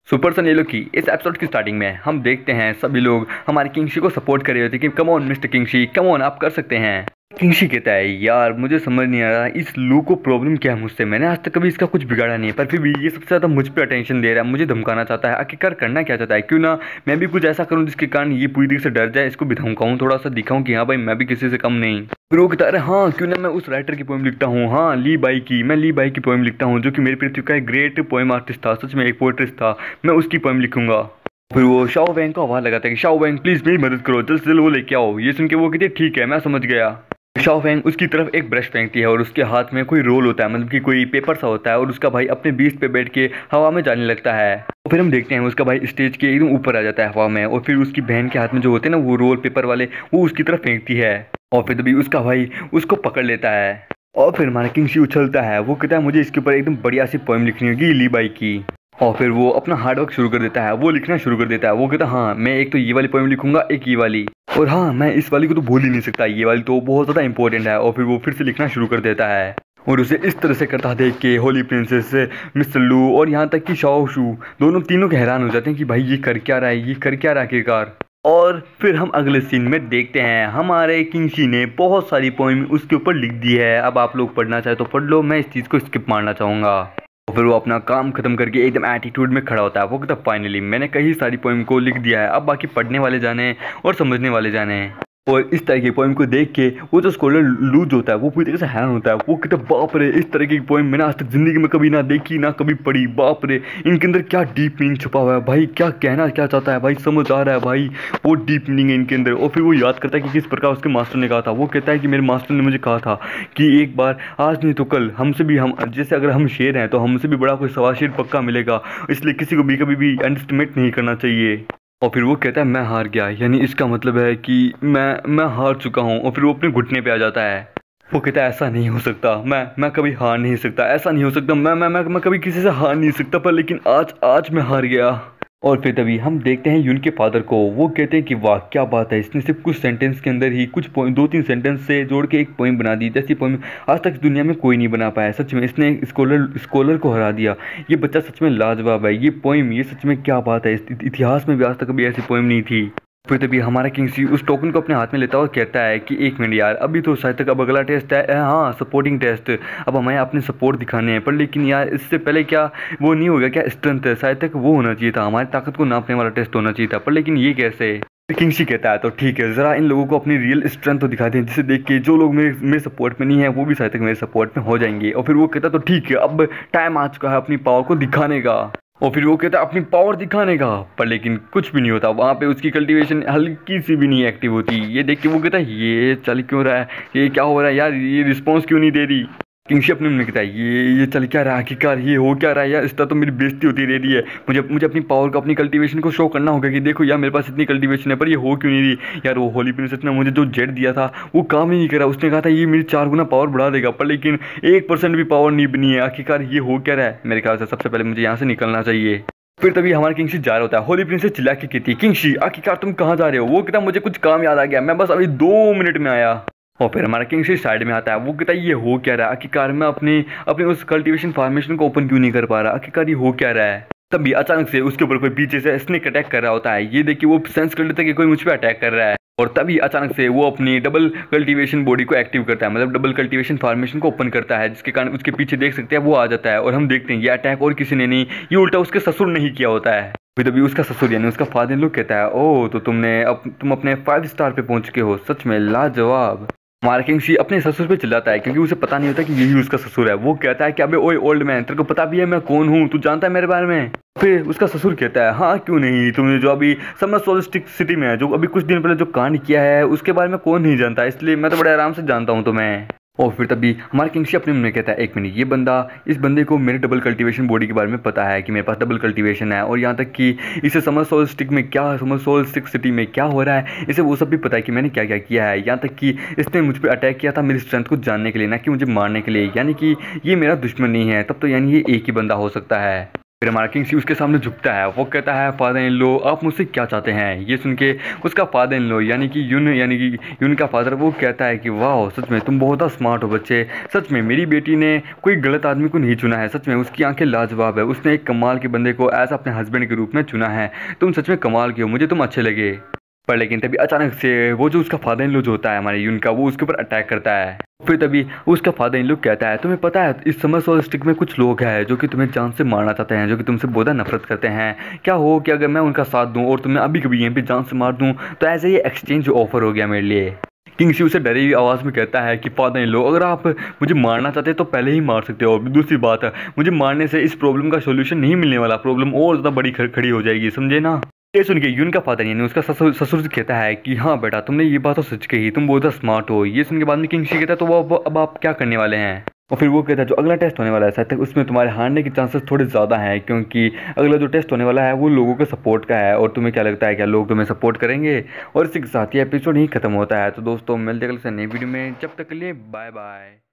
Super सन yellow की इस episode की स्टार्टिंग में हम देखते हैं सभी लोग हमारे किंगशी को सपोर्ट कर रहे होते कि कम ऑन मिस्टर किंगशी, कम ऑन, आप कर सकते हैं। किंगशी कहता है यार मुझे समझ नहीं आ रहा इस लू को प्रॉब्लम क्या है मुझसे, मैंने आज तक कभी इसका कुछ बिगाड़ा नहीं है, पर फिर भी ये सबसे ज़्यादा मुझ पर अटेंशन दे रहा है, मुझे धमकाना चाहता है। आखिरकार करना क्या चाहता है, क्यों ना मैं भी कुछ ऐसा करूं जिसके कारण ये पूरी तरीके से डर जाए, इसको भी धमकाऊं, थोड़ा सा दिखाऊं कि हाँ भाई मैं भी किसी से कम नहीं। फिर वो कहता है हाँ क्यों ना मैं उस राइटर की पोएम लिखता हूँ, हाँ ली बाई की, मैं ली बाई की पोएम लिखता हूँ जो कि मेरी पृथ्वी का एक ग्रेट पोएम आर्टिस्ट था, सच में एक पोएट्रिस्ट था, मैं उसकी पोएम लिखूंगा। फिर वो शाओ वैंग को आवाज़ लगाता है कि शाओ वैंग प्लीज़ मेरी मदद करो, जल्द से जल्द वो लेके आओ। ये सुन के वो कहते हैं ठीक है मैं समझ गया। शाओ फैंग उसकी तरफ एक ब्रश फेंकती है और उसके हाथ में कोई रोल होता है, मतलब कि कोई पेपर सा होता है, और उसका भाई अपने बीस्ट पे बैठ के हवा में जाने लगता है। और फिर हम देखते हैं उसका भाई स्टेज के एकदम ऊपर आ जाता है हवा में, और फिर उसकी बहन के हाथ में जो होते हैं ना वो रोल पेपर वाले, वो उसकी तरफ फेंकती है, और फिर तभी उसका भाई उसको पकड़ लेता है। और फिर हमारा किंगशी उछलता है, वो कहता है मुझे इसके ऊपर एकदम बढ़िया सी पोएम लिखनी होगी ली बाई की। और फिर वो अपना हार्डवर्क शुरू कर देता है, वो लिखना शुरू कर देता है। वो कहता है हाँ मैं एक तो ये वाली पोएम लिखूंगा, एक ये वाली, और हाँ मैं इस वाली को तो भूल ही नहीं सकता, ये वाली तो बहुत ज़्यादा इंपॉर्टेंट है। और फिर वो फिर से लिखना शुरू कर देता है, और उसे इस तरह से करता देख के होली प्रिंसेस, मिस्टर लू और यहाँ तक कि शाओ शू दोनों तीनों के हैरान हो जाते हैं कि भाई ये कर क्या रहा है, ये कर क्या रहा है आखिरकार। और फिर हम अगले सीन में देखते हैं हमारे किंगशी ने बहुत सारी पोएम उसके ऊपर लिख दी है। अब आप लोग पढ़ना चाहे तो पढ़ लो, मैं इस चीज़ को स्किप मारना चाहूँगा। और फिर वो अपना काम खत्म करके एकदम एटीट्यूड में खड़ा होता है, वो कहता फाइनली मैंने कई सारी पोएम को लिख दिया है, अब बाकी पढ़ने वाले जाने और समझने वाले जाने। और इस तरह की पोएम को देख के वो जो स्कॉलर लूज होता है वो पूरी तरह से हैरान होता है, वो कहता बाप रे इस तरह की पोएम मैंने आज तक जिंदगी में कभी ना देखी ना कभी पढ़ी, बाप रे इनके अंदर क्या डीप मीनिंग छुपा हुआ है भाई, क्या कहना क्या चाहता है भाई, समझ आ रहा है भाई, वो डीप मीनिंग है इनके अंदर। और फिर वो याद करता है कि किस प्रकार उसके मास्टर ने कहा था, वो कहता है कि मेरे मास्टर ने मुझे कहा था कि एक बार आज नहीं तो कल हमसे भी, हम जैसे अगर हम शेर हैं तो हमसे भी बड़ा कोई सवा शेर पक्का मिलेगा, इसलिए किसी को भी कभी भी अंडरस्टिमेट नहीं करना चाहिए। और फिर वो कहता है मैं हार गया, यानी इसका मतलब है कि मैं हार चुका हूँ। और फिर वो अपने घुटने पे आ जाता है, वो कहता है ऐसा नहीं हो सकता, मैं कभी हार नहीं सकता, ऐसा नहीं हो सकता, मैं कभी किसी से हार नहीं सकता, पर लेकिन आज मैं हार गया। और फिर तभी हम देखते हैं यून के फादर को, वो कहते हैं कि वाह क्या बात है, इसने सिर्फ कुछ सेंटेंस के अंदर ही कुछ पोइम, 2-3 सेंटेंस से जोड़ के एक पोइम बना दी, जैसी पोइम आज तक दुनिया में कोई नहीं बना पाया। सच में इसने स्कॉलर को हरा दिया, ये बच्चा सच में लाजवाब है, ये पोइम ये सच में क्या बात है, इतिहास में भी आज तक कभी ऐसी पोइम नहीं थी। फिर तभी हमारा किंगशी उस टोकन को अपने हाथ में लेता है और कहता है कि एक मिनट यार, अभी तो शायद तक अब अगला टेस्ट है, हाँ सपोर्टिंग टेस्ट, अब हमें अपने सपोर्ट दिखाने हैं, पर लेकिन यार इससे पहले क्या वो नहीं होगा क्या स्ट्रेंथ है, शायद तक वो होना चाहिए था, हमारी ताकत को नापने वाला टेस्ट होना चाहिए था, पर लेकिन ये कैसे। किंगशी कहता है तो ठीक है ज़रा इन लोगों को अपनी रियल स्ट्रेंथ तो दिखा दें, जिसे देख के जो लोग मेरे सपोर्ट में नहीं है वो भी शायद तक मेरे सपोर्ट में हो जाएंगे। और फिर वो कहता तो ठीक है अब टाइम आ चुका है अपनी पावर को दिखाने का। और फिर वो कहता है अपनी पावर दिखाने का, पर लेकिन कुछ भी नहीं होता वहाँ पे, उसकी कल्टीवेशन हल्की सी भी नहीं एक्टिव होती। ये देख के वो कहता है ये चल क्यों रहा है, ये क्या हो रहा है यार, ये रिस्पॉन्स क्यों नहीं दे रही। किंगशी अपने मन कहता है ये चल क्या रहा है आखिरकार, ये हो क्या रहा है यार, इस तरह तो मेरी बेइज्जती होती रह रही है, मुझे अपनी पावर को अपनी कल्टीवेशन को शो करना होगा कि देखो यार मेरे पास इतनी कल्टीवेशन है, पर ये हो क्यों नहीं रही यार। वो होली प्रिंसेस ने मुझे जो जेट दिया था वो काम ही नहीं करा, उसने कहा था ये मेरी 4 गुना पावर बढ़ा देगा, पर लेकिन 1% भी पावर नहीं बनी है, आखिरकार ये हो क्या रहा है। मेरे ख्याल से सबसे पहले मुझे यहाँ से निकलना चाहिए। फिर तभी हमारा किंगशी जा रहा होता है, होली प्रिंसेस चिल्ला के कहती है किंगशी आखिरकार तुम कहाँ जा रहे हो। वो कहता मुझे कुछ काम याद आ गया, मैं बस अभी 2 मिनट में आया। और फिर हमारा किंगशी साइड में आता है, वो कहता है ये हो क्या रहा है आखिरकार, मैं अपने उस कल्टीवेशन फार्मेशन को ओपन क्यों नहीं कर पा रहा, आखिरकार ये हो क्या रहा है। तभी अचानक से उसके ऊपर कोई पीछे से स्नेक अटैक कर रहा होता है, ये देखिए वो सेंस कर लेता है कि कोई मुझ पर अटैक कर रहा है, और तभी अचानक से वो अपनी डबल कल्टीवेशन बॉडी को एक्टिव करता है, मतलब डबल कल्टीवेशन फार्मेशन को ओपन करता है, जिसके कारण उसके पीछे देख सकते हैं वो आ जाता है। और हम देखते हैं ये अटैक और किसी ने नहीं, ये उल्टा उसके ससुर ने ही किया होता है। फिर तभी उसका ससुर यानी उसका फादर लोग कहता है ओह तो तुम अपने 5 स्टार पे पहुंच चुके हो, सच में लाजवाब। हमारा किंगशी अपने ससुर पे चिल्लाता है क्योंकि उसे पता नहीं होता कि यही उसका ससुर है। वो कहता है कि अबे ओए ओल्ड मैन, तेरे को पता भी है मैं कौन हूँ, तू जानता है मेरे बारे में। फिर उसका ससुर कहता है हाँ क्यों नहीं, तुमने जो अभी समर सोल्स्टिक सिटी में है, जो अभी कुछ दिन पहले जो कांड किया है उसके बारे में कौन नहीं जानता, इसलिए मैं तो बड़े आराम से जानता हूँ तुम्हें। और फिर तभी हमारा किंगशी अपने मन में कहता है एक मिनट, ये बंदा, इस बंदे को मेरे डबल कल्टीवेशन बॉडी के बारे में पता है कि मेरे पास डबल कल्टीवेशन है, और यहाँ तक कि इसे समर सोल्स्टिक सिटी में क्या हो रहा है इसे वो सब भी पता है कि मैंने क्या क्या किया है, यहाँ तक कि इसने मुझ पर अटैक किया था मेरी स्ट्रेंथ को जानने के लिए, ना कि मुझे मारने के लिए, यानी कि ये मेरा दुश्मन नहीं है, तब तो यानी ये एक ही बंदा हो सकता है। फिर हमारा किंगशी उसके सामने झुकता है। वो कहता है फादर इन लो आप मुझसे क्या चाहते हैं। ये सुन के उसका फादर इन लो यानी कि यून का फादर वो कहता है कि वाह सच में तुम बहुत स्मार्ट हो बच्चे, सच में मेरी बेटी ने कोई गलत आदमी को नहीं चुना है, सच में उसकी आंखें लाजवाब है, उसने एक कमाल के बंदे को एज अपने हस्बैंड के रूप में चुना है, तुम सच में कमाल के हो, मुझे तुम अच्छे लगे। पर लेकिन तभी अचानक से वो जो उसका फादर इन लॉ जो होता है हमारे यून का, वो उसके ऊपर अटैक करता है। फिर तभी उसका फादर इन लॉ कहता है तुम्हें पता है इस समर सोल्स्टिस में कुछ लोग हैं जो कि तुम्हें जान से मारना चाहते हैं, जो कि तुमसे बहुत नफरत करते हैं, क्या हो कि अगर मैं उनका साथ दूं और तुम्हें अभी कभी यहीं पे जान से मार दूं तो ऐसे ये एक्सचेंज ऑफर हो गया मेरे लिए। किंगशी उसे डरी हुई आवाज़ में कहता है कि फादर इन लॉ अगर आप मुझे मारना चाहते हैं तो पहले ही मार सकते हो, और दूसरी बात है मुझे मारने से इस प्रॉब्लम का सोल्यूशन नहीं मिलने वाला, प्रॉब्लम और ज़्यादा बड़ी खड़ी हो जाएगी, समझे ना। ये सुन के यून का फादर यानी उसका ससुर कहता है कि हाँ बेटा तुमने ये बात तो सच कही, तुम बहुत स्मार्ट हो। ये सुन के बाद में किंगशी कहता है तो वो अब आप क्या करने वाले हैं। और फिर वो कहता है जो अगला टेस्ट होने वाला है शायद उसमें तुम्हारे हारने के चांसेस थोड़े ज़्यादा हैं, क्योंकि अगला जो टेस्ट होने वाला है वो लोगों के सपोर्ट का है, और तुम्हें क्या लगता है क्या लोग तुम्हें सपोर्ट करेंगे। और इसी के साथ ये एपिसोड ही खत्म होता है। तो दोस्तों मिलते हैं कल से नई वीडियो में, जब तक के लिए बाय बाय।